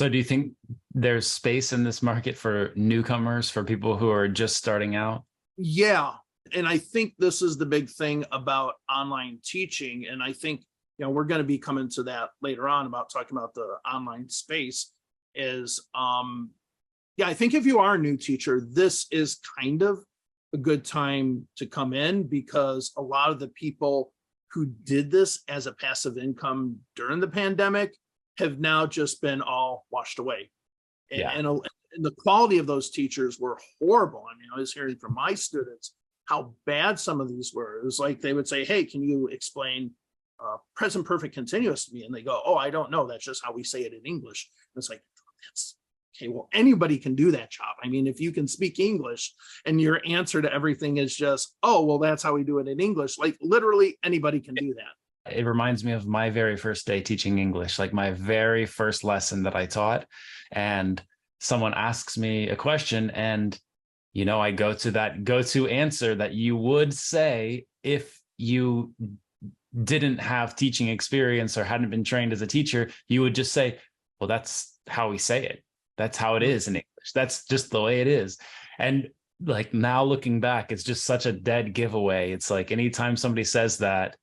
So do you think there's space in this market for newcomers, for people who are just starting out? Yeah. And I think this is the big thing about online teaching. And I think, we're going to be coming to that later on about talking about the online space is, yeah, I think if you are a new teacher, this is kind of a good time to come in because a lot of the people who did this as a passive income during the pandemic have now just been all washed away. Yeah. And the quality of those teachers were horrible. I mean, I was hearing from my students how bad some of these were. It was like they would say, hey, can you explain present perfect continuous to me? And they go, oh, I don't know. That's just how we say it in English. And it's like, that's okay. Well, anybody can do that job. I mean, if you can speak English and your answer to everything is just, oh, well, that's how we do it in English. Like literally anybody can do that. It reminds me of my very first day teaching English, like my very first lesson that I taught. And someone asks me a question and, I go to that go-to answer that you would say if you didn't have teaching experience or hadn't been trained as a teacher, you would just say, well, that's how we say it. That's how it is in English. That's just the way it is. And like now looking back, it's just such a dead giveaway. It's like anytime somebody says that,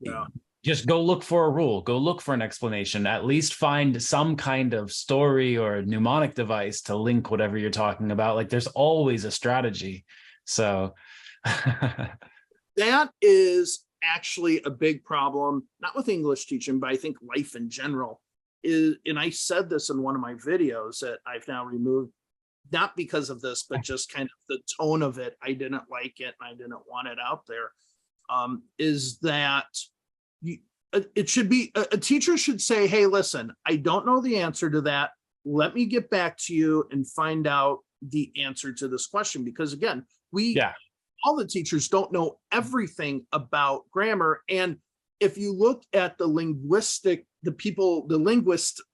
Yeah. just go look for a rule, go look for an explanation, at least find some kind of story or mnemonic device to link whatever you're talking about. Like there's always a strategy. So that is actually a big problem, not with English teaching, but I think life in general is, and I said this in one of my videos that I've now removed, not because of this, but just kind of the tone of it. I didn't like it and I didn't want it out there. Is that it should be a teacher should say, hey, listen, I don't know the answer to that. Let me get back to you and find out the answer to this question. Because again, all the teachers don't know everything about grammar. And if you look at the linguists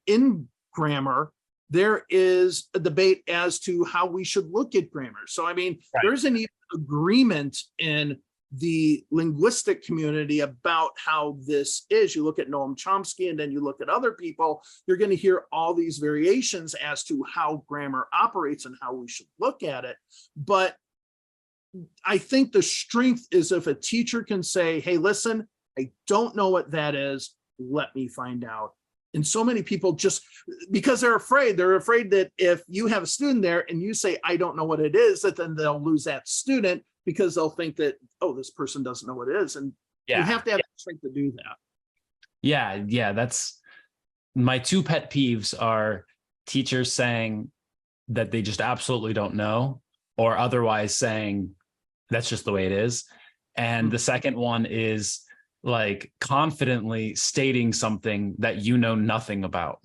in grammar, there is a debate as to how we should look at grammar. So, I mean, there's an agreement in the linguistic community about how this is. You look at Noam Chomsky and then you look at other people, you're going to hear all these variations as to how grammar operates and how we should look at it. But I think the strength is if a teacher can say, hey, listen, I don't know what that is. Let me find out. And so many people just, because they're afraid that if you have a student there and you say, I don't know what it is, that then they'll lose that student because they'll think that, oh, this person doesn't know what it is. And you have to have the strength to do that. Yeah. That's my two pet peeves are teachers saying that they just absolutely don't know, or otherwise saying that's just the way it is. And the second one is like confidently stating something that you know nothing about.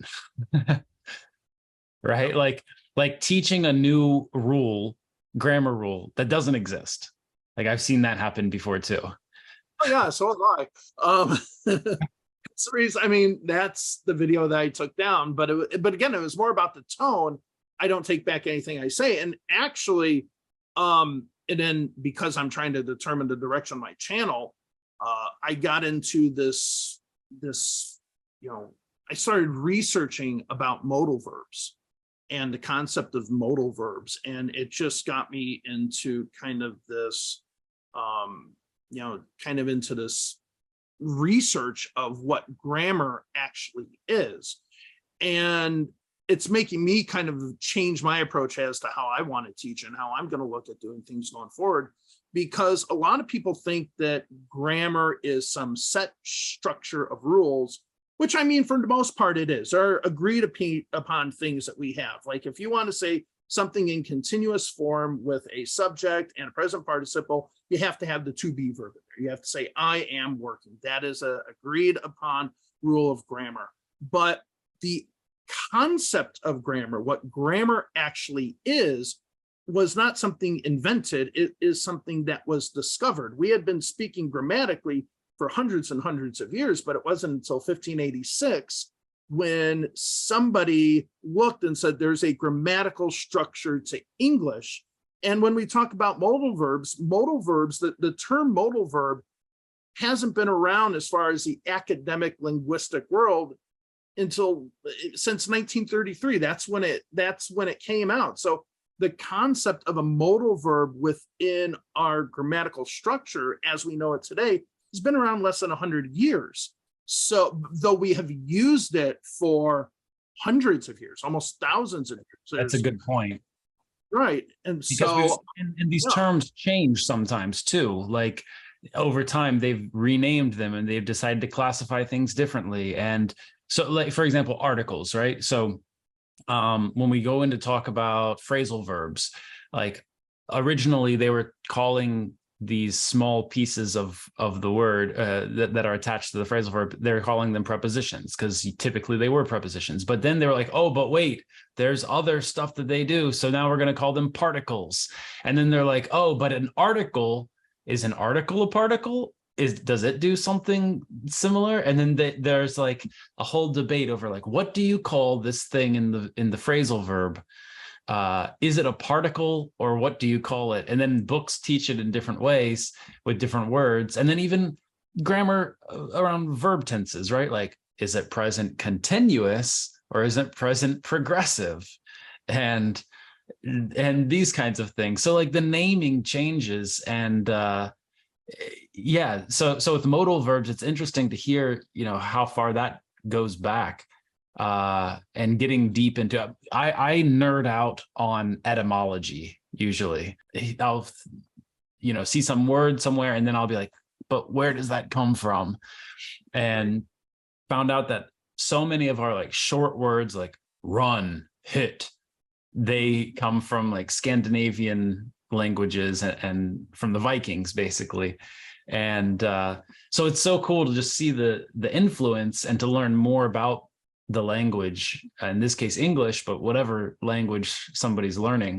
Right? Like teaching a new rule, grammar rule that doesn't exist. Like I've seen that happen before too. Oh yeah, so have I. It's the reason, I mean, that's the video that I took down, but again, it was more about the tone. I don't take back anything I say. And actually, and then because I'm trying to determine the direction of my channel, I got into this, I started researching about modal verbs and the concept of modal verbs. And it just got me into kind of this, kind of into this research of what grammar actually is. And it's making me kind of change my approach as to how I want to teach and how I'm going to look at doing things going forward. Because a lot of people think that grammar is some set structure of rules, which I mean, for the most part, it is. There are agreed upon things that we have. Like if you want to say something in continuous form with a subject and a present participle, you have to have the to be verb in there. You have to say, I am working. That is a agreed upon rule of grammar. But the concept of grammar, what grammar actually is, was not something invented. It is something that was discovered. We had been speaking grammatically for hundreds and hundreds of years, but it wasn't until 1586 when somebody looked and said there's a grammatical structure to English. And when we talk about modal verbs, the term modal verb hasn't been around as far as the academic linguistic world until since 1933. That's when it came out. So the concept of a modal verb within our grammatical structure as we know it today has been around less than 100 years. So though we have used it for hundreds of years, almost thousands of years. That's a good point. Right. And Because so and these terms change sometimes too. Like over time, they've renamed them and they've decided to classify things differently. And so, like, for example, articles, right? So when we go in to talk about phrasal verbs, like originally they were calling these small pieces of the word that are attached to the phrasal verb, they're calling them prepositions because typically they were prepositions. But then they were like, oh, but wait, there's other stuff that they do. So now we're going to call them particles. And then they're like, oh, but an article, is an article a particle? Does it do something similar? And then there's like a whole debate over like, what do you call this thing in the phrasal verb? Is it a particle or what do you call it? And then books teach it in different ways with different words. And then even grammar around verb tenses, right? Like, is it present continuous or is it present progressive? And these kinds of things. So like the naming changes and yeah. So with modal verbs, it's interesting to hear, how far that goes back. And getting deep into I nerd out on etymology usually. I'll see some word somewhere and then I'll be like, but where does that come from? And found out that so many of our like short words like run, hit, they come from like Scandinavian languages and from the Vikings basically. And so it's so cool to just see the influence and to learn more about the language, in this case English, but whatever language somebody's learning.